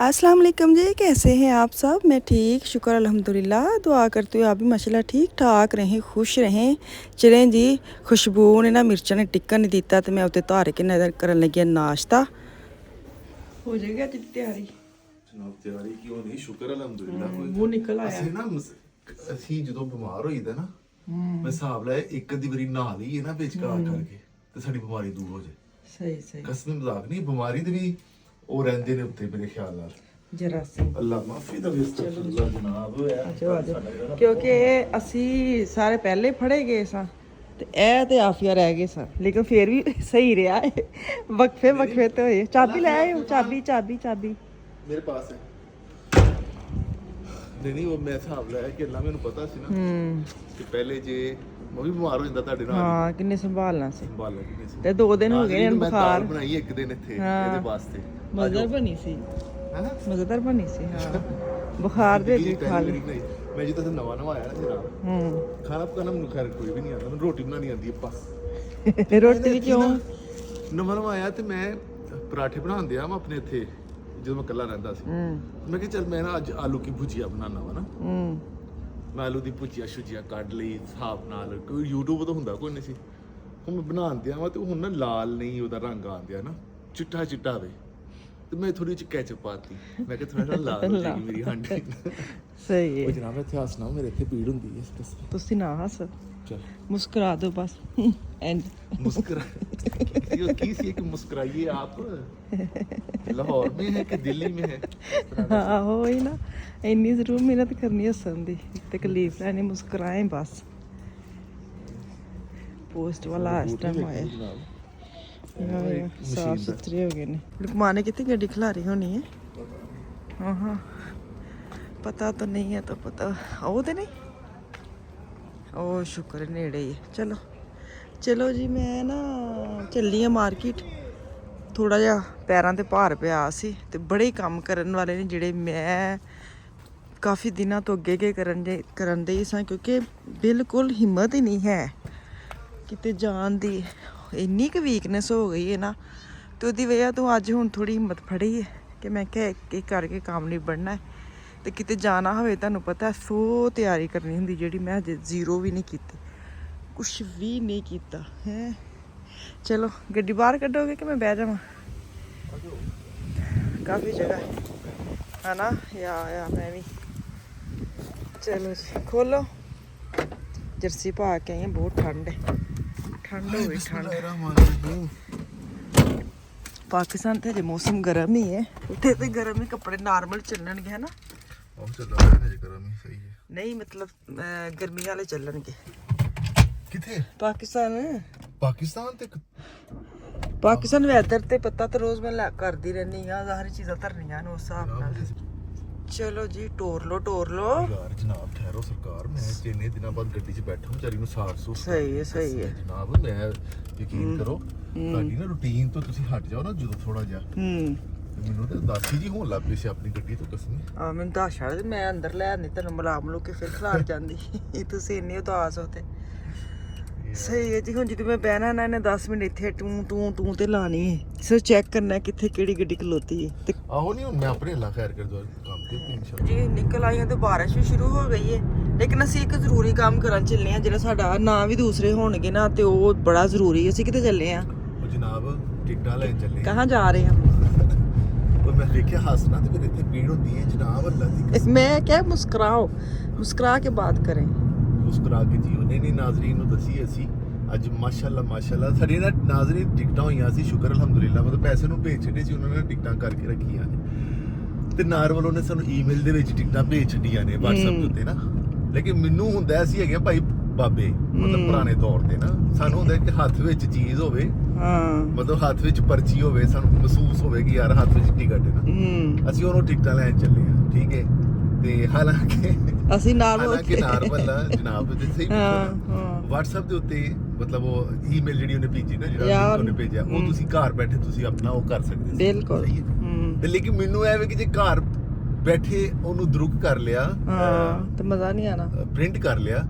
अस्सलाम वालेकुम जी, कैसे हैं आप सब? मैं ठीक, शुक्र अल्हम्दुलिल्लाह। दुआ करती हूँ आप भी माशाल्लाह ठीक ठाक रहें, खुश रहें। चलें जी, खुशबू ने ना मिर्चा ने टिक्का नहीं दिता तो मैं उत्ते धार के नज़र करन लगी नाश्ता हो जाएगा जी तैयारी। ਜਨਾਬ ਤਿਆਰੀ ਕਿਉਂ ਨਹੀਂ ਸ਼ੁਕਰ ਅਲਹਮਦੁਲਿਲਾ ਕੋਈ ਮੂੰਹ ਨਿਕਲ ਆਇਆ। ਅਸੀਂ ਨਾ ਅਸੀਂ ਜਦੋਂ ਬਿਮਾਰ ਹੋਈਦਾ ਨਾ ਮੈਂ ਹਿਸਾਬ ਲਾਇਆ ਇੱਕ ਅੱਧੀ ਵਾਰੀ ਨਹਾ ਲਈਏ ਨਾ ਵਿੱਚ ਘਾਹ ਕਰਕੇ ਤੇ ਸਾਡੀ ਬਿਮਾਰੀ ਦੂਰ ਹੋ ਜਾਏ। ਸਹੀ ਸਹੀ ਕਸਮ ਮਜ਼ਾਕ ਨਹੀਂ, ਬਿਮਾਰੀ ਦੇ ਵੀ ਉਹ ਰਹਿੰਦੇ ਨੇ ਉੱਤੇ ਮੇਰੇ ਖਿਆਲ ਨਾਲ। ਜਰਾਸੀਮ ਅੱਲਾ ਮਾਫੀ ਦਾ ਵੀ ਅਸਤਗਫੁਰੁल्लाह ਜਨਾਬ ਹੋਇਆ ਕਿਉਂਕਿ ਅਸੀਂ ਸਾਰੇ ਪਹਿਲੇ ਫੜੇ ਗਏ ਸਾਂ ਤੇ ਇਹ ਤੇ ਆਫੀਆ ਰਹਿ ਗਏ ਸਾਂ, ਲੇਕਿਨ ਫਿਰ ਵੀ ਸਹੀ ਰਿਹਾ ਹੈ। ਵਕਫੇ ਤੇ ਹੋਏ। ਚਾਬੀ ਲੈ ਆਇਓ, ਚਾਬੀ ਮੇਰੇ ਪਾਸ ਹੈ। ਨਹੀਂ ਉਹ ਮੈਂ ਹਿਸਾਬ ਲਾਇਆ ਕਿ ਅੱਲਾ ਮੈਨੂੰ ਪਤਾ ਸੀ ਨਾ ਕਿ ਪਹਿਲੇ ਜੇ ਮੈਂ ਵੀ ਬਿਮਾਰ ਹੋ ਜਾਂਦਾ ਤੁਹਾਡੇ ਨਾਲ ਹਾਂ ਕਿੰਨੇ ਸੰਭਾਲਣਾ ਸੀ। ਸੰਭਾਲ ਲੱਗੀ ਸੀ ਤੇ 2 ਦਿਨ ਹੋ ਗਏ ਨੇ ਮੈਂ ਬੁਖਾਰ ਦਾਲ ਬਣਾਈ ਇੱਕ ਦਿਨ ਇੱਥੇ ਇਹਦੇ ਵਾਸਤੇ ਮਜ਼ੇਦਾਰ ਬਣੀ ਸੀ। ਹੈਨਾ ਮਜ਼ੇਦਾਰ ਬਣੀ ਸੀ ਹਾਂ। ਬੁਖਾਰ ਦੇ ਵਿੱਚ ਖਾ ਲਈ। ਮੈਂ ਜਦੋਂ ਨਵਾਂ ਆਇਆ ਨਾ ਜਨਾਬ ਖਾਣਾ ਪਕਾਣਾ ਮੈਨੂੰ ਖੈਰ ਕੋਈ ਵੀ ਨਹੀਂ ਆਉਂਦਾ, ਮੈਨੂੰ ਰੋਟੀ ਬਣਾਉਣੀ ਆਉਂਦੀ ਹੈ ਬਸ। ਰੋਟੀ ਵੀ ਕਿਉਂ? ਨਵਾਂ ਆਇਆ ਤੇ ਮੈਂ ਪਰਾਠੇ ਬਣਾਉਂਦੇ ਆ ਮੈਂ ਆਪਣੇ ਇੱਥੇ ਜਦੋਂ ਮੈਂ ਇਕੱਲਾ ਰਹਿੰਦਾ ਸੀ। ਮੈਂ ਕਿਹਾ ਚੱਲ ਮੈਂ ਨਾ ਅੱਜ ਆਲੂ ਕੀ ਭੁਜੀਆ ਬਣਾਉਣਾ ਵਾ ਨਾ। ਮੈਂ ਆਲੂ ਦੀ ਭੁਜੀਆ ਕੱਢ ਲਈ ਹਿਸਾਬ ਨਾਲ, ਕੋਈ YouTube ਤੋਂ ਹੁੰਦਾ ਕੋਈ ਨਹੀਂ ਸੀ। ਹੁਣ ਮੈਂ ਬਣਾਉਂਦਿਆ ਵਾ ਤੇ ਹੁਣ ਨਾ ਲਾਲ ਨਹੀਂ ਉਹਦਾ ਰੰਗ ਆਉਂਦਿਆ ਨਾ, ਚਿੱਟਾ ਵੇ ਤੇ ਮੈਂ ਥੋੜੀ ਜਿਹੀ ਕੈਚਅਪ ਪਾਤੀ। ਮੈਂ ਕਿਹਾ ਥੋੜਾ ਜਿਹਾ ਲਾਲ ਹੋ ਜਾਏਗੀ ਮੇਰੀ ਹਾਂਡੀ। ਸਹੀ ਉਹ ਹੈ। ਜਨਾਬ ਇੱਥੇ ਹੱਸਣਾ ਮੇਰੇ ਇੱਥੇ ਪੀੜ ਹੁੰਦੀ ਹੈ ਇਸ ਕਸਮ। ਤੁਸੀਂ ਨਾ ਹੱਸ, ਚਲ ਮੁਸਕਰਾ ਦਿਓ ਬਸ। ਇੰਜ मुस्कुरा की सी कि मुस्कुराइए आप, लाहौर में है कि दिल्ली में है? ਹਾਂ ਹੋਈ ਨਾ, ਇੰਨੀ ਜ਼ਰੂਰ ਮਿਹਨਤ ਕਰਨੀ ਹੱਸਣ ਦੀ, ਤਕਲੀਫ ਲੈਣੀ, ਮੁਸਕਰਾਏ ਬਸ। ਪੋਸਟ ਵਾਲਾ ਇਸ ਟਾਈਮ ਆਇਆ। ਸਾਫ ਸੁਥਰੇ ਹੋ ਗਏ ਨੇ। ਲੁਕਮਾਨ ਨੇ ਕਿੱਥੇ ਗੱਡੀ ਖਿਲਾਰੀ ਹੋਣੀ ਹੈ। ਹਾਂ ਪਤਾ ਤਾਂ ਨਹੀਂ ਹੈ ਤਾਂ ਪਤਾ ਉਹ ਤੇ ਨਹੀਂ। ਉਹ ਸ਼ੁਕਰ ਨੇੜੇ ਹੀ ਹੈ। ਚਲੋ ਜੀ, ਮੈਂ ਨਾ ਚੱਲੀ ਆ ਮਾਰਕੀਟ। ਥੋੜਾ ਜਿਹਾ ਪੈਰਾਂ ਤੇ ਭਾਰ ਪਿਆ ਸੀ ਤੇ ਬੜੇ ਕੰਮ ਕਰਨ ਵਾਲੇ ਨੇ ਜਿਹੜੇ ਮੈਂ ਕਾਫੀ ਦਿਨਾਂ ਤੋਂ ਅੱਗੇ ਕਰਨ ਦੇ ਸਾਂ, ਕਿਉਂਕਿ ਬਿਲਕੁਲ ਹਿੰਮਤ ਹੀ ਨਹੀਂ ਹੈ ਕਿਤੇ ਜਾਣ ਦੀ। ਇੰਨੀ ਕੁ ਵੀਕਨੈਸ ਹੋ ਗਈ ਹੈ ਨਾ, ਤੇ ਉਹਦੀ ਵਜ੍ਹਾ ਤੋਂ ਅੱਜ ਹੁਣ ਥੋੜੀ ਹਿੰਮਤ ਫੜੀ ਹੈ ਕਿ ਮੈਂ ਕਿਹਾ ਇੱਕ ਕਰਕੇ ਕੰਮ ਨਹੀਂ ਬਣਨਾ ਤੇ ਕਿਤੇ ਜਾਣਾ ਹੋਵੇ ਤੁਹਾਨੂੰ ਪਤਾ 100 ਤਿਆਰੀ ਕਰਨੀ ਹੁੰਦੀ, ਜਿਹੜੀ ਮੈਂ ਅਜੇ 0 ਵੀ ਨਹੀਂ ਕੀਤੀ, ਕੁਛ ਵੀ ਨਹੀਂ ਕੀਤਾ ਹੈ। ਚਲੋ ਗੱਡੀ ਬਾਹਰ ਕੱਢੋਗੇ ਕਿ ਮੈਂ ਬਹਿ ਜਾਵਾਂ? ਕਾਫੀ ਜਗ੍ਹਾ ਹੈ ਨਾ ਯਾ ਮੈਂ ਵੀ। ਚਲੋ ਜੀ ਖੋਲੋ। ਜਰਸੀ ਪਾ ਕੇ ਆਈ ਹਾਂ, ਬਹੁਤ ਠੰਡ ਹੈ। ਠੰਡ ਹੋ ਗਈ ਠੰਡ। ਪਾਕਿਸਤਾਨ ਤੇ ਜੇ ਮੌਸਮ ਗਰਮ ਹੀ ਹੈ, ਉੱਥੇ ਤੇ ਗਰਮ ਹੀ ਕੱਪੜੇ ਨਾਰਮਲ ਚੱਲਣਗੇ ਹੈ ਨਾ। ਉਹ ਚੱਲ ਰਿਹਾ ਹੈ ਗਰਮ ਹੀ ਸਹੀ ਹੈ। ਨਹੀਂ ਮਤਲਬ ਗਰਮੀ ਵਾਲੇ ਚੱਲਣਗੇ। ਕਿੱਥੇ? ਪਾਕਿਸਤਾਨ ਵੈਦਰ ਤੇ ਪਤਾ ਤਾਂ ਰੋਜ਼ ਮੈਂ ਕਰਦੀ ਰਹਿੰਦੀ ਆ, ਸਾਰੀ ਚੀਜ਼ਾਂ ਧਰਨੀਆਂ ਨੂੰ ਉਸ ਹਿਸਾਬ ਨਾਲ। ਚਲੋ ਜੀ ਟੋਰ ਲੋ ਯਾਰ ਜਨਾਬ ਠਹਿਰੋ ਸਰਕਾਰ, ਮੈਂ ਇੰਨੇ ਦਿਨਾਂ ਬਾਅਦ ਗੱਡੀ 'ਚ ਬੈਠਾ ਵਿਚਾਰੀ ਨੂੰ ਸਾਫ਼ ਸੁਥਰਾ। ਸਹੀ ਹੈ ਜਨਾਬ, ਮੈਂ ਯਕੀਨ ਕਰੋ ਤੁਹਾਡੀ ਨਾ ਰੂਟੀਨ ਤੋਂ ਤੁਸੀਂ ਹਟ ਜਾਓ ਨਾ ਜਦੋਂ ਥੋੜਾ ਜਿਹਾ। ਮੈਨੂੰ ਤਾਂ ਉਦਾਸੀ ਜੀ ਹੋਣ ਲੱਗ ਪਈ ਸੀ ਆਪਣੀ ਗੱਡੀ ਤੋਂ ਕਸਮ। ਮੈਨੂੰ ਤਾਂ ਛੱਡ ਦੇ, ਮੈਂ ਅੰਦਰ ਲੈ ਆਂਦੀ ਤੈਨੂੰ ਮਲਾਮ ਲੋ ਕੇ ਫਿਰ ਖਿਲਾਰ ਜਾਂਦੀ। ਤੁਸੀਂ ਇੰਨੇ ਉਦਾਸ ਹੋ ਤੇ। ਸਹੀ ਹੈ ਜੀ। ਹੁਣ ਜਦੋਂ ਮੈਂ ਬਹਿਣਾ ਨਾ, ਇਹਨੇ 10 ਮਿੰਟ ਇੱਥੇ ਤੂੰ ਤੇ ਲਾਣੀ ਹੈ। ਸਰ ਚੈੱਕ ਕਰਨਾ ਕਿੱਥੇ ਕਿਹੜੀ ਗੱਡੀ ਖਲੋਤੀ ਹੈ ਤੇ ਆਹੋ ਨਹੀਂ ਹੁਣ ਮੈਂ ਆਪਣੇ ਅੱਲਾ ਖੈਰ ਕਰ ਦਵਾਂ ਕੰਮ ਤੇ ਇਨਸ਼ਾਅੱਲਾ ਜੀ। ਨਿਕਲ ਆਈਆਂ ਤੇ ਬਾਰਿਸ਼ ਵੀ ਸ਼ੁਰੂ ਹੋ ਗਈ ਹੈ, ਲੇਕਿਨ ਅਸੀਂ ਇੱਕ ਜ਼ਰੂਰੀ ਕੰਮ ਕਰਨ ਚੱਲੇ ਹਾਂ ਜਿਹੜਾ ਸਾਡਾ ਨਾ ਵੀ ਦੂਸਰੇ ਹੋਣਗੇ ਨਾ, ਤੇ ਉਹ ਬੜਾ ਜ਼ਰੂਰੀ। ਅਸੀਂ ਕਿਤੇ ਚੱਲੇ ਹਾਂ? ਉਹ ਜਨਾਬ ਟਿਕਟਾਂ ਲੈਣ ਚੱਲੇ। ਕਹਾਂ ਜਾ ਰਹੇ ਹਾਂ? ਉਹ ਮੈਂ ਦੇਖਿਆ ਹੱਸਣਾ ਤੇ ਮੇਰੇ ਇੱਥੇ ਪੀੜ ਹੁੰਦੀ ਹੈ ਜਨਾਬ, ਅੱਲਾ ਦੀ ਕਸਮ। ਮੈਂ ਕਿਹਾ ਮੁਸਕਰਾ ਕੇ ਬਾਤ ਕरें। ਮੁਸਕਰਾ ਕੇ ਜੀਓ। ਨਹੀਂ ਨਾਜ਼ਰੀਨ ਨੂੰ ਦਸੀ ਅਸੀਂ ਅੱਜ ਮਾਸ਼ਾਅੱਲਾ ਸਾਡੀ ਨਾ ਨਾਜ਼ਰੀਨ ਟਿਕਟਾਂ ਹੋਈਆਂ ਸੀ, ਸ਼ੁਕਰ ਅਲਹਮਦੁਲਿਲਾ। ਮਤਲਬ ਪੈਸੇ ਨੂੰ ਭੇਜ ਛੱਡੇ ਸੀ ਉਹਨਾਂ ਨੇ, ਟਿਕਟਾਂ ਕਰਕੇ ਰੱਖੀਆਂ ਨੇ ਤੇ ਨਾਰ ਵੱਲੋਂ ਨੇ ਸਾਨੂੰ ਈਮੇਲ ਦੇ ਵਿੱਚ ਟਿਕਟਾਂ ਭੇਜ ਛੱਡੀਆਂ ਨੇ WhatsApp ਦੇ ਉੱਤੇ ਨਾ। ਲੇਕਿਨ ਮੈਨੂੰ ਹੁੰਦਾ ਅਸੀਂ ਹੈਗੇ ਭਾਈ ਬਾਬੇ, ਮਤਲਬ ਪੁਰਾਣੇ ਦੌਰ ਦੇ ਨਾ। ਸਾਨੂੰ ਹੁੰਦਾ ਕਿ ਹੱਥ ਵਿੱਚ ਚੀਜ਼ ਹੋਵੇ, ਮਤਲਬ ਹੱਥ ਵਿੱਚ ਪਰਚੀ ਹੋਵੇ, ਸਾਨੂੰ ਮਹਿਸੂਸ ਹੋਵੇ ਕਿ ਯਾਰ ਹੱਥ ਵਿੱਚ ਟਿਕਟ ਹੈ ਨਾ। ਅਸੀਂ ਉਹਨੂੰ ਟਿਕਟਾਂ ਲੈਣ ਚੱਲੇ ਹਾਂ, ਠੀਕ ਹੈ। ਤੇ ਹਾਲਾਂਕਿ ਅਸੀਂ ਨਾਰਮਲ ਜਨਾਬ ਦੇ ਸਹੀ WhatsApp ਦੇ ਉੱਤੇ ਮਤਲਬ ਉਹ ਈਮੇਲ ਜਿਹੜੀ ਉਹਨੇ ਭੇਜੀ ਨਾ, ਜਿਹੜਾ ਉਹਨੇ ਭੇਜਿਆ, ਉਹ ਤੁਸੀਂ ਘਰ ਬੈਠੇ ਤੁਸੀਂ ਆਪਣਾ ਉਹ ਕਰ ਸਕਦੇ ਸੀ। ਬਿਲਕੁਲ। ਤੇ ਲੇਕਿਨ ਮੈਨੂੰ ਇਹ ਵੇ ਕਿ ਜੇ ਘਰ ਬੈਠੇ ਉਹਨੂੰ ਦਰੁਕ ਕਰ ਲਿਆ ਤੇ ਮਜ਼ਾ ਨਹੀਂ ਆਣਾ, ਪ੍ਰਿੰਟ ਕਰ ਲਿਆ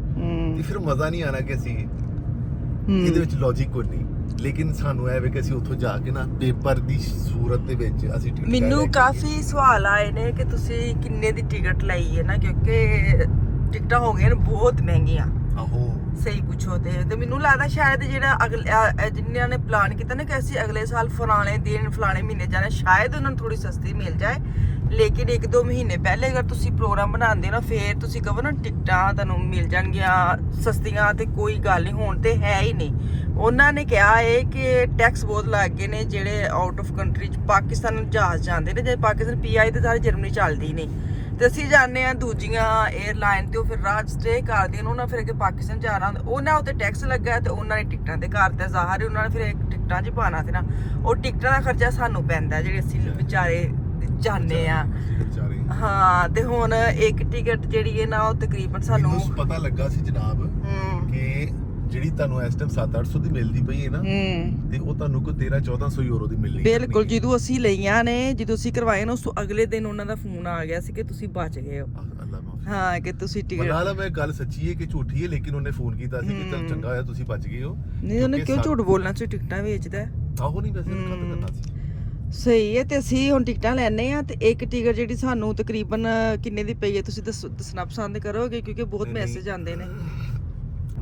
ਤੇ ਫਿਰ ਮਜ਼ਾ ਨਹੀਂ ਆਣਾ ਕਿ ਅਸੀਂ ਇਹਦੇ ਵਿੱਚ ਲੌਜੀਕ ਕੋਈ ਨਹੀਂ। ਲੇਕਿਨ ਸਾਨੂੰ ਇਹ ਵੇ ਕਿ ਅਸੀਂ ਉੱਥੋਂ ਜਾ ਕੇ ਨਾ ਪੇਪਰ ਦੀ ਸੂਰਤ ਦੇ ਵਿੱਚ ਅਸੀਂ ਟਿਕਟ ਮੈਨੂੰ ਕਾਫੀ ਸਵਾਲ ਆਏ ਨੇ ਕਿ ਤੁਸੀਂ ਕਿੰਨੇ ਦੀ ਟਿਕਟ ਲਈ ਹੈ ਨਾ, ਕਿਉਂਕਿ ਟਿਕਟਾਂ ਹੋ ਗਈਆਂ ਨੇ ਬਹੁਤ ਮਹਿੰਗੀਆਂ। ਆਹੋ ਸਹੀ ਪੁੱਛੋ ਤੇ ਮੈਨੂੰ ਲੱਗਦਾ ਸ਼ਾਇਦ ਜਿਹੜਾ ਅਗਲੇ ਜਿਨ੍ਹਾਂ ਨੇ ਪਲਾਨ ਕੀਤਾ ਨਾ ਕਿ ਅਸੀਂ ਅਗਲੇ ਸਾਲ ਫਲਾਣੇ ਦਿਨ ਫਲਾਣੇ ਮਹੀਨੇ ਜਾਣਾ, ਸ਼ਾਇਦ ਉਹਨਾਂ ਨੂੰ ਥੋੜੀ ਸਸਤੀ ਮਿਲ ਜਾਏ। ਲੇਕਿਨ 1-2 ਮਹੀਨੇ ਪਹਿਲੇ ਅਗਰ ਤੁਸੀਂ ਪ੍ਰੋਗਰਾਮ ਬਣਾਉਂਦੇ ਹੋ ਨਾ, ਫੇਰ ਤੁਸੀਂ ਕਹੋ ਨਾ ਟਿਕਟਾਂ ਤੁਹਾਨੂੰ ਮਿਲ ਜਾਣਗੀਆਂ ਸਸਤੀਆਂ, ਤੇ ਕੋਈ ਗੱਲ ਨਹੀਂ, ਹੁਣ ਤੇ ਹੈ ਹੀ ਨਹੀਂ। ਉਹਨਾਂ ਨੇ ਕਿਹਾ ਹੈ ਕਿ ਟੈਕਸ ਬਹੁਤ ਲੱਗ ਗਏ ਨੇ ਜਿਹੜੇ ਆਊਟ ਆਫ ਕੰਟਰੀ ਚ ਪਾਕਿਸਤਾਨ ਨੂੰ ਜਹਾਜ਼ ਜਾਂਦੇ ਨੇ। ਜੇ ਪਾਕਿਸਤਾਨ ਪੀਆਈ ਤੇ ਸਾਰੇ ਜਰਮਨੀ ਚੱਲਦੀ ਨਹੀਂ, ਤੇ ਅਸੀਂ ਜਾਂਦੇ ਆ ਦੂਜੀਆਂ 에ਅਰਲਾਈਨ ਤੇ, ਉਹ ਫਿਰ ਰਾਤ ਸਟੇ ਕਰਦੀਆਂ ਨੇ, ਉਹਨਾਂ ਫਿਰ ਅੱਗੇ ਪਾਕਿਸਤਾਨ ਜਾਣਾ ਹੁੰਦਾ, ਉਹਨਾਂ ਉੱਤੇ ਟੈਕਸ ਲੱਗਾ ਤੇ ਉਹਨਾਂ ਨੇ ਟਿਕਟਾਂ ਤੇ ਕਰਤਾ ਜ਼ਾਹਰ, ਉਹਨਾਂ ਨੇ ਫਿਰ ਟਿਕਟਾਂ 'ਚ ਪਾਣਾ ਸੀ ਨਾ, ਉਹ ਟਿਕਟਾਂ ਦਾ ਖਰਚਾ ਸਾਨੂੰ ਪੈਂਦਾ ਜਿਹੜੇ ਅਸੀਂ ਵਿਚਾਰੇ ਜਾਂਦੇ ਆ। ਹਾਂ, ਤੇ ਹੁਣ ਇੱਕ ਟਿਕਟ ਜਿਹੜੀ ਹੈ ਨਾ ਉਹ ਤਕਰੀਬਨ ਸਾਨੂੰ ਪਤਾ ਲੱਗਾ ਸੀ ਜਨਾਬ ਕਿ ਜਿਹੜੀ ਤੁਹਾਨੂੰ ਇਸ ਟਾਈਮ 700-800 ਦੀ ਮਿਲਦੀ ਪਈ ਹੈ ਨਾ, ਤੇ ਉਹ ਤੁਹਾਨੂੰ ਕੋਈ 1300-1400 ਯੂਰੋ ਦੀ ਮਿਲਣੀ। ਬਿਲਕੁਲ, ਜਦੋਂ ਅਸੀਂ ਲਈਆਂ ਨੇ, ਜਦੋਂ ਅਸੀਂ ਕਰਵਾਏ ਨਾ, ਉਸ ਤੋਂ ਅਗਲੇ ਦਿਨ ਉਹਨਾਂ ਦਾ ਫੋਨ ਆ ਗਿਆ ਸੀ ਕਿ ਤੁਸੀਂ ਬਚ ਗਏ ਹੋ। ਹਾਂ, ਕਿ ਤੁਸੀਂ ਟਿਕਟ ਮਲਾਲਾ ਮੈਂ ਗੱਲ ਸੱਚੀ ਹੈ ਕਿ ਝੂਠੀ ਹੈ, ਲੇਕਿਨ ਉਹਨੇ ਫੋਨ ਕੀਤਾ ਸੀ ਕਿ ਚਲ ਚੰਗਾ ਹੋਇਆ ਤੁਸੀਂ ਬਚ ਗਏ ਹੋ। ਨਹੀਂ, ਉਹਨੇ ਕਿਉਂ ਝੂਠ ਬੋਲਣਾ ਸੀ, ਟਿਕਟਾਂ ਵੇਚਦਾ। ਆਹੋ ਨਹੀਂ, ਵੈਸੇ ਖਤ ਕਰਨਾ ਸੀ। ਸਹੀ ਹੈ, ਤੇ ਅਸੀਂ ਹੁਣ ਟਿਕਟਾਂ ਲੈਣੇ ਆ, ਤੇ ਇੱਕ ਟਿਕਟ ਜਿਹੜੀ ਸਾਨੂੰ ਤਕਰੀਬਨ ਕਿੰਨੇ ਦੀ ਪਈ ਹੈ ਤੁਸੀਂ ਦੱਸਣਾ ਪਸੰਦ ਕਰੋਗੇ, ਕਿਉਂਕਿ ਬਹੁਤ ਮੈਸੇਜ ਆਉਂਦੇ ਨੇ।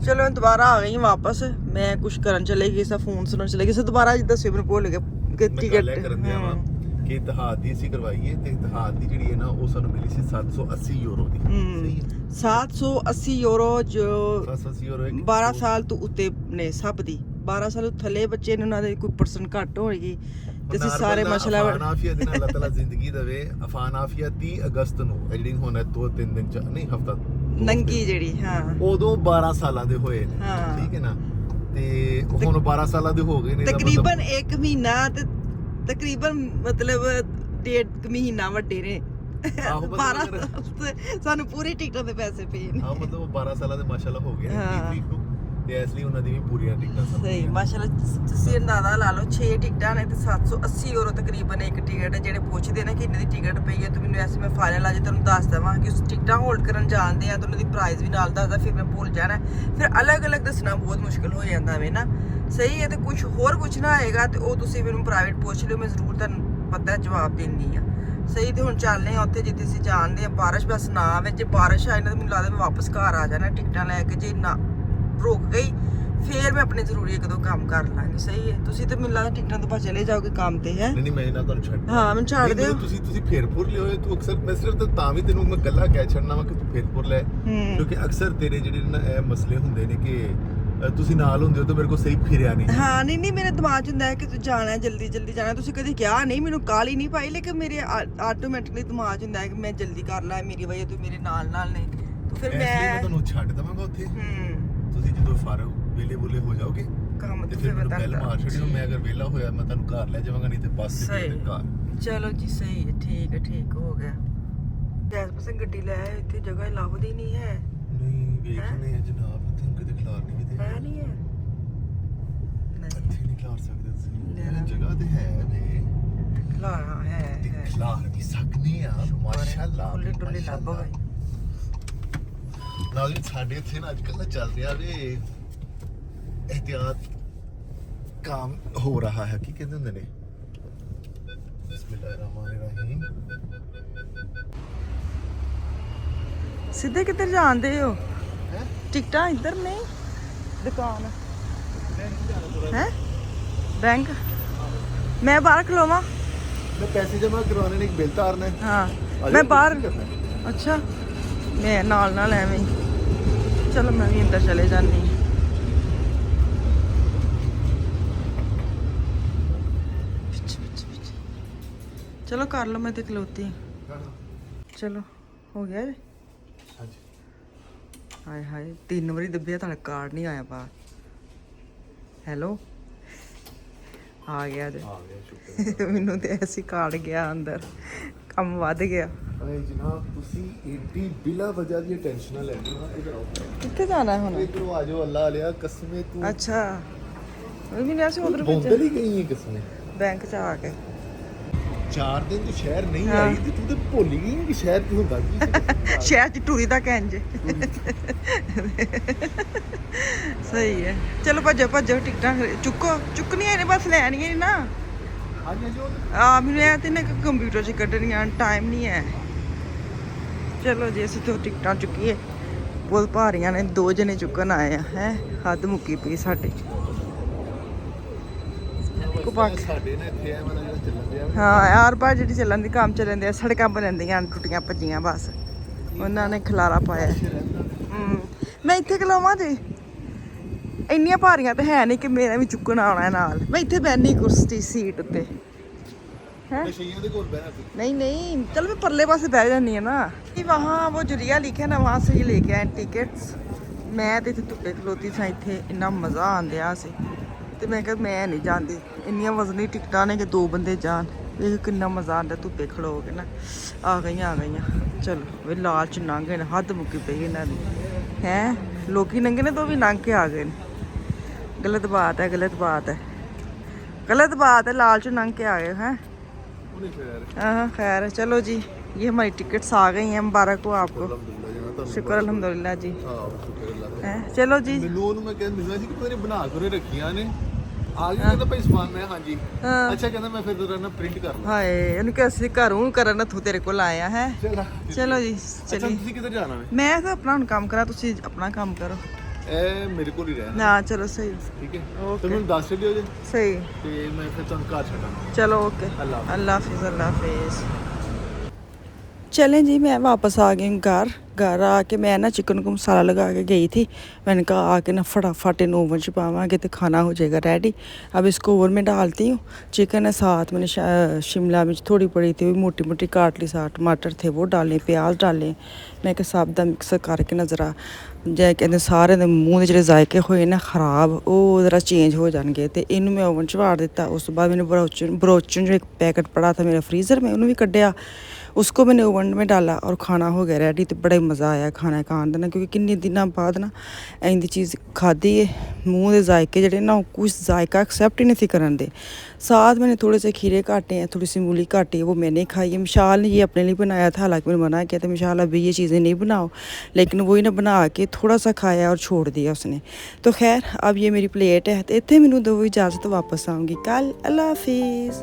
ਚਲੋ ਮੈਂ ਦੁਬਾਰਾ ਆ ਗਈ ਵਾਪਸ, ਮੈਂ ਕੁਝ ਕਰਨ ਚਲੇ ਗਈ ਸਾਂ, ਫੋਨ ਸੁਣਨ ਚਲੇ ਗਈ ਸਾਂ, ਦੁਬਾਰਾ ਜਿੱਦਾਂ ਮੈਨੂੰ ਭੁੱਲ ਗਿਆ ਕਿ ਟਿਕਟ ਕਿ ਇਤਿਹਾਦ ਦੀ ਅਸੀਂ ਕਰਵਾਈਏ, ਤੇ ਇਤਿਹਾਦ ਦੀ ਜਿਹੜੀ ਹੈ ਨਾ ਉਹ ਸਾਨੂੰ ਮਿਲੀ ਸੀ 780 ਯੂਰੋ ਦੀ। ਸਹੀ ਹੈ, 780 ਯੂਰੋ, ਜੋ 780 ਯੂਰੋ 12 ਸਾਲ ਤੋਂ ਉੱਤੇ ਨੇ ਸਭ ਦੀ। 12 ਸਾਲ ਤੋਂ ਥੱਲੇ ਬੱਚੇ ਨੇ, ਉਹਨਾਂ ਦੇ ਕੋਈ ਪਰਸੈਂਟ ਘੱਟ ਹੋਏਗੀ, ਤੇ ਅਸੀਂ ਸਾਰੇ ਮਾਸ਼ਾਅੱਲਾ ਆਫੀਆ ਦੇ ਨਾਲ ਅੱਲਾਹ ਤਾਲਾ ਜ਼ਿੰਦਗੀ ਦੇਵੇ। ਅਫਾਨ ਆਫੀਆ 30 ਅਗਸਤ ਨੂੰ ਜਿਹੜੀ ਹੁਣ 2-3 ਦਿਨ ਚ ਨਹੀਂ, ਹਫਤਾ ਨੰਗੀ ਜਿਹੜੀ, ਹਾਂ, ਉਦੋਂ 12 ਸਾਲਾਂ ਦੇ ਹੋਏ ਨੇ, ਠੀਕ ਹੈ ਨਾ, ਤੇ ਹੁਣ 12 ਸਾਲਾਂ ਦੇ ਹੋ ਗਏ ਨੇ, ਤਕਰੀਬਨ 1 ਮਹੀਨਾ ਤੇ ਤਕਰੀਬਨ ਮਤਲਬ 1.5 ਮਹੀਨਾ ਵੱਡੇ ਨੇ। 12 ਸਾਨੂੰ ਪੂਰੀ ਟਿਕਟਾਂ ਦੇ ਪੈਸੇ ਪਏ ਨੇ। ਹਾਂ, ਮਤਲਬ 12 ਸਾਲਾਂ ਦੇ ਮਾਸ਼ਾਅੱਲਾ ਹੋ ਗਏ ਨੇ 30 ਤਰੀਕ ਨੂੰ, ਤੇ ਇਸ ਲਈ ਉਹਨਾਂ ਦੀ ਵੀ ਪੂਰੀਆਂ ਟਿਕਟਾਂ ਸਨ। ਸਹੀ, ਮਾਸ਼ਾਅੱਲਾ ਤੁਸੀਂ ਅੰਦਾਜ਼ਾ ਲਾ ਲਓ 6 ਟਿਕਟਾਂ ਨੇ ਤੇ 780 ਯੂਰੋ ਤਕਰੀਬਨ ਇੱਕ ਟਿਕਟ ਹੈ। ਜਿਹੜੇ ਪੁੱਛਦੇ ਨੇ ਕਿ ਇੰਨੇ ਦੀ ਟਿਕਟ ਪਈ ਹੈ, ਤੇ ਮੈਨੂੰ ਐਸੇ ਮੈਂ ਫਾਈਨਲ ਅੱਜ ਤੁਹਾਨੂੰ ਦੱਸ ਦੇਵਾਂ ਕਿ ਉਸ ਟਿਕਟਾਂ ਹੋਲਡ ਕਰਨ ਜਾਣਦੇ ਆ ਤਾਂ ਉਹਨਾਂ ਦੀ ਪ੍ਰਾਈਸ ਵੀ ਨਾਲ ਦੱਸਦਾ, ਫਿਰ ਮੈਂ ਭੁੱਲ ਜਾਣਾ, ਫਿਰ ਅਲੱਗ-ਅਲੱਗ ਦੱਸਣਾ ਬਹੁਤ ਮੁਸ਼ਕਿਲ ਹੋ ਜਾਂਦਾ ਵੇ ਨਾ। ਸਹੀ ਹੈ, ਤੇ ਕੁਝ ਹੋਰ ਪੁੱਛਣਾ ਹੋਏਗਾ ਤੇ ਉਹ ਤੁਸੀਂ ਮੈਨੂੰ ਪ੍ਰਾਈਵੇਟ ਪੁੱਛ ਲਿਓ, ਮੈਂ ਜ਼ਰੂਰ ਤੁਹਾਨੂੰ ਪਤਾ ਜਵਾਬ ਦਿੰਦੀ ਆ। ਸਹੀ, ਤੇ ਹੁਣ ਚੱਲਦੇ ਆ ਉੱਥੇ ਜਿੱਥੇ ਅਸੀਂ ਜਾਣਦੇ ਆ। ਬਾਰਿਸ਼ ਬਸ ਨਾ ਵਿੱਚ, ਜੇ ਬਾਰਿਸ਼ ਆਈ ਨਾ ਤਾਂ ਮੈਨੂੰ ਲੱਗਦਾ ਮੈਂ ਵਾਪਸ ਘਰ ਆ ਜਾਣਾ ਟਿਕਟਾਂ ਲੈ ਕੇ। ਜੇ ਨਾ ਰੁਕ ਗਈ ਫੇਰ ਮੈਂ ਆਪਣੇ ਜ਼ਰੂਰੀ 1-2 ਕੰਮ ਕਰ ਲਾਂਗੀ। ਸਹੀ ਹੈ, ਤੁਸੀਂ ਤੇ ਮੈਨੂੰ ਲੱਗਦਾ ਟਿਕਟਾਂ ਤੋਂ ਬਾਅਦ ਚਲੇ ਜਾਓਗੇ ਕੰਮ ਤੇ, ਹੈ? ਨਹੀਂ, ਮੈਂ ਇਹਨਾਂ ਤੁਹਾਨੂੰ ਛੱਡ, ਹਾਂ, ਮੈਨੂੰ ਛੱਡ ਦਿਓ। ਤੁਸੀਂ ਫੇਰਪੁਰ ਲਿਓ, ਤੂੰ ਅਕਸਰ ਮੈਂ ਸਿਰਫ ਤਾਂ ਵੀ ਤੈਨੂੰ ਮੈਂ ਗੱਲਾਂ ਕਹਿ ਛੱਡਣਾ ਵਾ ਕਿ ਤੂੰ ਫੇਰਪੁਰ ਲੈ, ਕਿਉਂਕਿ ਅਕਸਰ ਤੇਰੇ ਜਿਹੜੇ ਨਾ ਇਹ ਮਸਲੇ ਹੁੰਦੇ ਨੇ ਕਿ ਤੁਸੀਂ ਨਾਲ ਹੁੰਦੇ ਹੋ ਤਾਂ ਮੇਰੇ ਕੋਲ ਸਹੀ ਫਿਰਿਆ ਨਹੀਂ। ਹਾਂ, ਨਹੀਂ, ਮੇਰੇ ਦਿਮਾਗ 'ਚ ਹੁੰਦਾ ਹੈ ਕਿ ਤੂੰ ਜਾਣਾ, ਜਲਦੀ ਜਾਣਾ। ਤੁਸੀਂ ਕਦੀ ਕਿਹਾ ਨਹੀਂ, ਮੈਨੂੰ ਕਾਹਲੀ ਨਹੀਂ ਪਾਈ, ਲੇਕਿਨ ਮੇਰੇ ਆਟੋਮੈਟਿਕਲੀ ਦਿਮਾਗ 'ਚ ਹੁੰਦਾ ਹੈ ਕਿ ਮੈਂ ਜਲਦੀ ਕਰ ਲਾਂ, ਮੇਰੀ ਵਜ੍ਹਾ ਤੋਂ ਮੇਰੇ ਨਾਲ ਨੇ, ਤਾਂ ਫਿਰ ਮੈਂ ਤੁਹਾਨੂੰ ਛੱਡ ਦਵਾਂਗਾ ਉੱਥੇ। ਤੁਸੀਂ ਜਦੋਂ ਫਾਰਗ ਵੇਲੇ ਹੋ ਜਾਓਗੇ ਕੰਮ ਤੇ ਤੇ, ਫਿਰ ਮੈਂ ਮੈਨੂੰ ਪਹਿਲ ਮਾਰ ਛੱਡਿਓ। ਮੈਂ ਅਗਰ ਵਿਹਲਾ ਹੋਇਆ ਮੈਂ ਤੁਹਾਨੂੰ ਘਰ ਲੈ ਜਾਵਾਂਗਾ, ਨਹੀਂ ਤੇ ਬੱਸ ਤੇ ਘਰ। ਚਲੋ ਜੀ, ਸਹੀ ਹੈ, ਠੀਕ ਹੋ ਗਿਆ। ਗੈਸ ਪਸੰਦ ਗੱਡੀ ਲੈ ਆਏ, ਇੱਥੇ ਜਗ੍ਹਾ ਲੱਭਦੀ ਨਹੀਂ ਹੈ। ਨਹੀਂ, ਵੇਖਨੇ ਆ ਜਨਾਬ, ਤੁਹਾਨੂੰ ਕਿਤੇ ਖਿਲਾਰਨੀ ਵੀ ਤੇ ਹੈ ਨਹੀਂ ਹੈ, ਇੱਥੇ ਨਹੀਂ ਖਿਲਾਰ ਸਕਦੇ ਤੁਸੀਂ, ਜਗ੍ਹਾ ਤੇ ਹੈ ਵੇ, ਖਿਲਾਰਾ ਹੈ, ਖਿਲਾਰ ਵੀ ਸਕਨੇ ਆ ਮਾਸ਼ਾਅੱਲਾ। ਖੁੱਲੀ ਡੁੱਲੀ ਲੱਭ ਗਈ। ਨਾਲ ਹੀ ਸਾਡੇ ਇੱਥੇ ਨਾ ਅੱਜ ਕੱਲ੍ਹ ਚੱਲ ਰਿਹਾ ਵੇ एहतियात काम हो रहा है। की कहते हैं ने बिस्मिल्लाहिर्रहमानिर्रहीम। सीधे किधर जाते हो? टिकटा इधर नहीं, दुकान है, बैंक। मैं बाहर खलोवा, मैं पैसे जमा करवाने ने, एक बिल तारना है। हाँ, मैं बाहर। अच्छा, मैं नाल एवें, चलो मैं भी अंदर चले जानी। चलो कर लो, मैं तो खलोती हूँ। चलो हो गया जी। हाय हाय, 3 वारी दबिया, तो कार्ड नहीं आया बाहर। हेलो, आ गया जी। मैनू तो ऐसी कार्ड गया अंदर, काम वध गया। जनाब तुसी एडी बिला वजह दी टेंशन लेंदे हो, इधर आओ। कित्थे जाना है हुण? इधर आ जाओ, अल्लाह लिया कसमे तू। अच्छा, मैंने ऐसे उधर बोंदल ही गई है कसमे। बैंक च आके 4 ਦਿਨ ਤੋਂ ਸ਼ਹਿਰ ਨਹੀਂ ਹਾਂ। ਆਈ ਤੇ ਤੂੰ ਤੇ ਭੁੱਲ ਗਈ ਕਿ ਸ਼ਹਿਰ ਕੀ ਹੁੰਦਾ ਕੀ ਸ਼ਹਿਰ ਚ ਟੂਰੀ ਦਾ ਕਹਿੰਜ ਸਹੀ ਹੈ। ਚਲੋ ਭੱਜੋ ਭੱਜੋ, ਟਿਕਟਾਂ ਚੁੱਕਣੀਆਂ ਨੇ, ਬਸ ਲੈਣੀਆਂ ਨਹੀਂ ਨਾ। ਹਾਂਜੀ ਹਾਂਜੀ ਉਹ ਆ ਮੈਨੂੰ ਇਹ ਤੇ ਨਾ ਕੰਪਿਊਟਰ 'ਚ ਕੱਢਣੀਆਂ, ਟਾਈਮ ਨਹੀਂ ਹੈ। ਚਲੋ ਜੀ ਅਸੀਂ ਤੋਂ ਟਿਕਟਾਂ ਚੁੱਕੀਏ, ਬਹੁਤ ਭਾਰੀਆਂ ਨੇ, 2 ਜਣੇ ਚੁੱਕਣ ਆਏ ਆ ਹੈ, ਹੱਦ ਮੁੱਕੀ ਪਈ ਸਾਡੀ। ਸਾਡੇ ਨੇ ਇੱਥੇ ਆ ਮਤਲਬ ਜਿਹੜਾ ਚੱਲਣ ਦਿਆ ਹਾਂ ਯਾਰ ਬਾਹਰ ਜਿਹੜੀ ਚੱਲਣ ਦੀ ਕੰਮ ਚੱਲਣ ਦੇ, ਸੜਕਾਂ ਬਣਦੀਆਂ ਟੁੱਟੀਆਂ ਭੱਜੀਆਂ, ਬਸ ਉਹਨਾਂ ਨੇ ਖਲਾਰਾ ਪਾਇਆ। ਮੈਂ ਇੱਥੇ ਖਲਾਵਾਂ ਜੀ, ਇੰਨੀਆਂ ਭਾਰੀਆਂ ਤਾਂ ਹੈ ਨਹੀਂ ਕਿ ਮੇਰਾ ਵੀ ਚੁੱਕਣ ਆਉਣਾ ਨਾਲ। ਮੈਂ ਇੱਥੇ ਬੈਠਣੀ ਕੁਰਸੀ ਸੀਟ ਉੱਤੇ है? ਨਸ਼ਈਆਂ ਦੇ ਕੋਲ ਬਹਿਣਾ ਤੂੰ। नहीं नहीं, चल मैं परले पास बह जानी है ना। वहाँ वो जुरिया लिखे ना, वहाँ से ही लेके आए टिकट्स। मैं तो इतने धुप्पे खलोती था, इतने इन्ना मज़ा आंदिया से ते मैं कहा मैं नहीं जाती, इन्नियां वजनी टिकटां ने कि 2 बंदे जान। देख किन्ना मज़ा आंदा धुप्पे खलो के ना। आ गई चलो वे लाल च लंघ गए, हद मुक्की पई इन्हां दी हैं। लोकी लंघे ने तो भी लंघ के आ गए। गलत बात है, गलत बात है, गलत बात है, लाल च लंघ के आ गए हैं। हाँ खैर चलो जी, ये हमारी टिकट्स आ गई हैं, मुबारक हो आपको। शुक्र अल्हम्दुलिल्लाह जी। हैं चलो जी। ਮੈਨੂੰ ਉਹਨੂੰ ਮੈਂ ਕਹਿੰਦਾ ਮਿਲਣਾ ਸੀ ਕਿ ਪਤਾ ਨਹੀਂ ਬਣਾ ਕੇ ਰੱਖੀਆਂ ਨੇ, ਆ ਗਿਆ ਕਹਿੰਦਾ ਭਾਈ ਸਮਾਨ। ਮੈਂ ਹਾਂਜੀ ਅੱਛਾ, ਕਹਿੰਦਾ ਮੈਂ ਫਿਰ ਤੇਰਾ ਨਾ ਪ੍ਰਿੰਟ ਕਰ ਲਾਂ। ਹਾਏ ਇਹਨੂੰ ਕਿ ਅਸੀਂ ਘਰੋਂ ਕਰਨ ਤੂੰ ਤੇਰੇ ਕੋਲ ਆਇਆ ਹੈ। ਚਲੋ ਜੀ ਅੱਛਾ ਚਲੀ। ਤੁਸੀਂ ਕਿੱਧਰ ਜਾਣਾ ਹੈ? ਮੈਂ ਤਾਂ ਆਪਣਾ ਹੁਣ ਕੰਮ ਕਰਾਂ, ਤੁਸੀਂ ਆਪਣਾ ਕੰਮ ਕਰੋ। ਇਹ ਮੇਰੇ ਕੋਲ ਹੀ ਰਹਿਣਾ। ਨਾ ਚਲੋ ਸਹੀ ਠੀਕ ਹੈ, ਓਕੇ। ਤੇ ਮੈਨੂੰ ਦੱਸ ਦਿਓ ਜੇ, ਸਹੀ। ਤੇ ਮੈਂ ਫਿਰ ਤੁਹਾਨੂੰ ਘਰ ਛੱਡਾਂਗਾ। चलो ओके, अल्लाह हाफ़िज़। अल्लाह हाफिज़, अल्लाह हाफिज़। चलें जी, मैं वापस आ गई घर आके मैं ना चिकन को मसाला लगा के गई थी। मैंने कहा आके ना फटाफट इन ओवन च पावांगे तो खाना हो जाएगा रेडी। अब इसको ओवन में डालती हूँ। चिकन है साथ, मैंने शिमला मिर्च थोड़ी पड़ी थी, मोटी मोटी काट ली, साथ टमाटर थे वो डाले, प्याज डाले। मैं कि सब दा मिक्स करके ना जरा जै कहते सारे दे मूँह दे ਜਿਹੜੇ ਜ਼ਾਇਕੇ ਹੋਏ ਨਾ ਖਰਾਬ, ਉਹ ਜ਼ਰਾ ਚੇਂਜ ਹੋ ਜਾਣਗੇ। ਤੇ ਇਹਨੂੰ ਮੈਂ ਓਵਨ 'ਚ ਵਾੜ ਦਿੱਤਾ। ਉਸ ਤੋਂ बाद मैंने ब्रोचन जो एक पैकेट पड़ा था मेरा फ्रीज़र में, उन्होंने भी कढ़िया, उसको मैंने ओवन में डाला और खाना हो गया रेडी। तो बड़ा ही मज़ा आया खाना खाने का ना, क्योंकि किन्ने दिनों बाद ना इंदी चीज़ खाधी है। मूँह के जायके जड़े ना कुछ जायका एक्सैप्ट ही नहीं करन दे। साथ मैंने थोड़े से खीरे काटे हैं, थोड़ी सी मूली काटी है, वो मैंने खाई है। मिशाल ने ये अपने लिए बनाया था, हालांकि मैंने मना किया था मिशाल अभी ये चीज़ें नहीं बनाओ, लेकिन वही ना बना के थोड़ा सा खाया और छोड़ दिया उसने। तो खैर अब ये मेरी प्लेट है, तो इतने मैनू दो इजाज़त, वापस आऊँगी कल। अल्लाह हाफिज़।